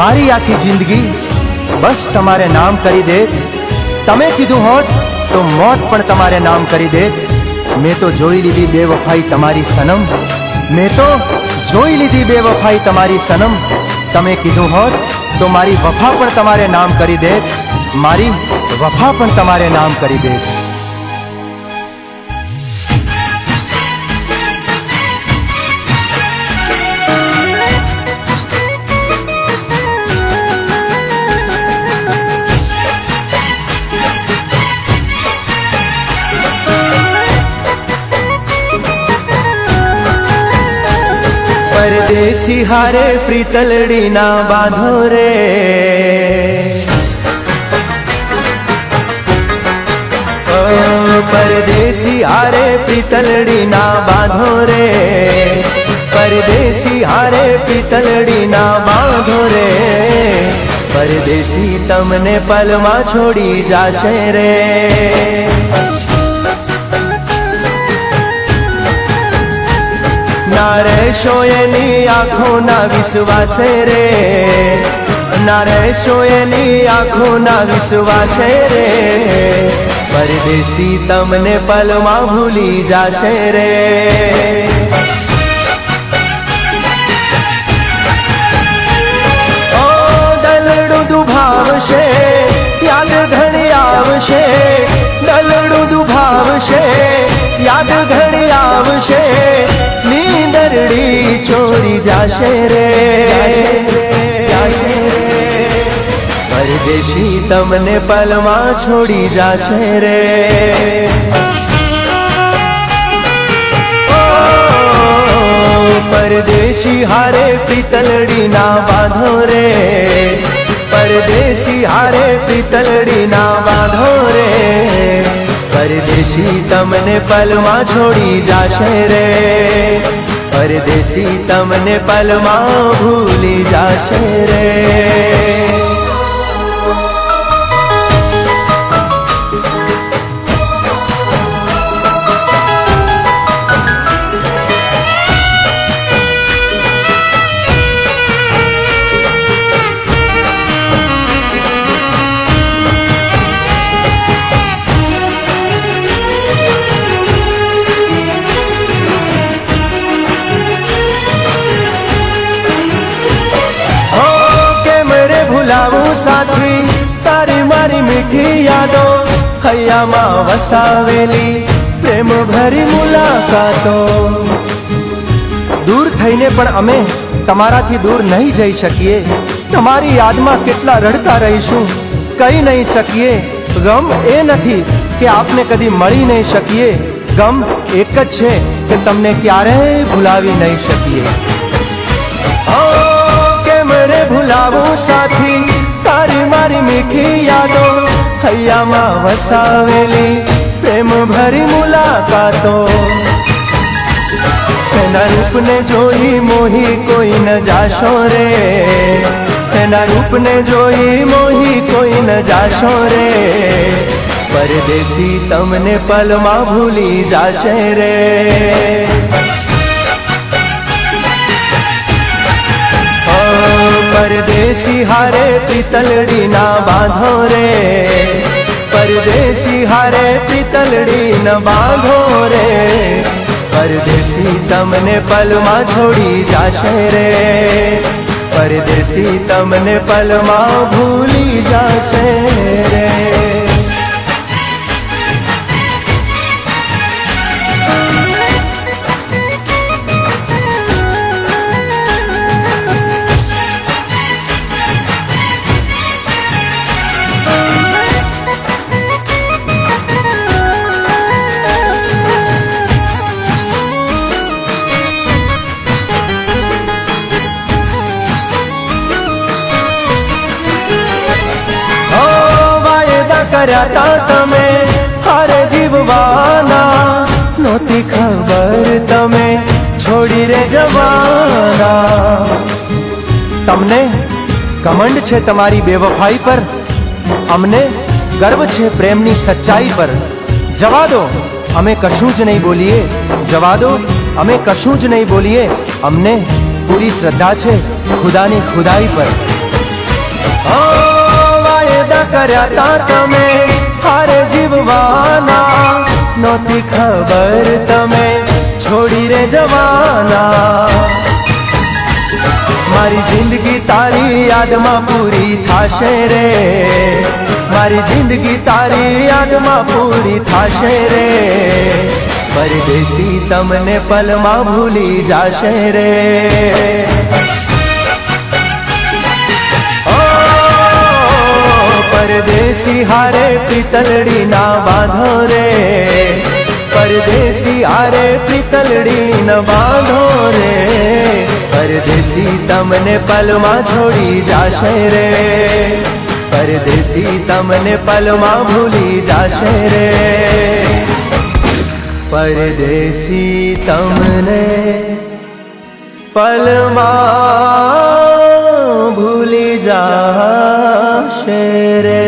મારી આખી જિંદગી બસ તમારે નામ કરી દે। તમે કીધું હોત તો મોત પણ તમારે નામ કરી દે। મેં તો જોઈ લીધી બેવફાઈ તમારી સનમ, મેં તો જોઈ લીધી બેવફાઈ તમારી સનમ। તમે કીધું હોત તો મારી વફા પણ તમારે નામ કરી દે, મારી વફા પણ તમારે નામ કરી દે। परदेसी हारे प्रीतलड़ी ना बांधो रे, परदेसी हारे प्रीतलड़ी ना बांधो रे, परदेसी हारे प्रीतलड़ी ना बांधो रे। परदेसी तमने पलमा छोड़ी जाशे रे, ना रहेशो एनी आँखो ना विश्वासे रे, ना रहेशो एनी आँखो ना विश्वासे रे। परदेसी तमने पलमा भूली जाशे रे। ओ दलड़ू दुभावशे याद घणी आवशे, दलड़ू दुभावशे याद घणी आवशे। नींदरड़ी छोरी जाशे रे, परदेसी तमने पलमा छोड़ी जाशे रे। ओ परदेसी हारे प्रीतलड़ी ना बांधो रे, परदेसी हारे प्रीतलड़ी ना बांधो रे। परदेसी तमने पलमा छोड़ी जाशे रे, परदेसी तमने पलमा भूली जाशे रे। साथी तारी मारी मीठी यादों हैया मां वसावेली प्रेम भरी मुलाकातो। दूर थईने पण अमे तमाराथी दूर नहीं जई शकीए, तमारी याद में केटला रड़ता रहीशुं कही नहीं सकीए। गम ए नथी के आपने कदी मळी नहीं शकीए, गम एक ज छे के तमने क्यारेय भुलावी नहीं शकीए। ओ के मरे भुलावो साथी तारी मारी मीठी यादों हैया मां वसावेली प्रेम भरी मुलाकातो। तेना रूप ने जोई मोही कोई न जाशो रे, तेना रूप ने जोई मोही कोई न जाशो रे। परदेसी तमने पलमा भूली जाशे रे। परदेसी हारे प्रीतलड़ी ना बांधो रे, परदेसी हारे प्रीतलड़ी न बांधो रे। परदेसी तमने पलमा छोड़ी जाशे रे, परदेसी तमने पलमा भूली जाशे रे। कर्या तमे हारे जीववाना नोती खबर तमे छोड़ी रे जवाना। तमने कमंड छे तमारी बेवफाई पर, अमने गर्व छे प्रेमनी सच्चाई पर। जवा दो अमे कशुं ज नहीं बोलीए, जवा दो अमे कशुं ज नहीं बोलीए। अमने पूरी श्रद्धा छे खुदानी खुदाई पर। ઓ વાયદા કર્યા તા તમે હારે જીવવાના, નહોતી ખબર તમે છોડી રે જવાના. મારી જિંદગી તારી યાદમાં પૂરી થાશે રે, મારી જિંદગી તારી યાદમાં પૂરી થાશે રે. પરદેશી તમને પલમાં ભૂલી જાશે રે. ઓ પરદેશી હારે પિતલડી ના બાંધો રે, પરદેશી હારે પિતલડી ન બાંધો રે. પરદેશી તમને પલમાં છોડી જાશે રે, પરદેશી તમને પલમાં ભૂલી જાશે રે. પરદેશી તમને પલમાં ભૂલી જાશે રે.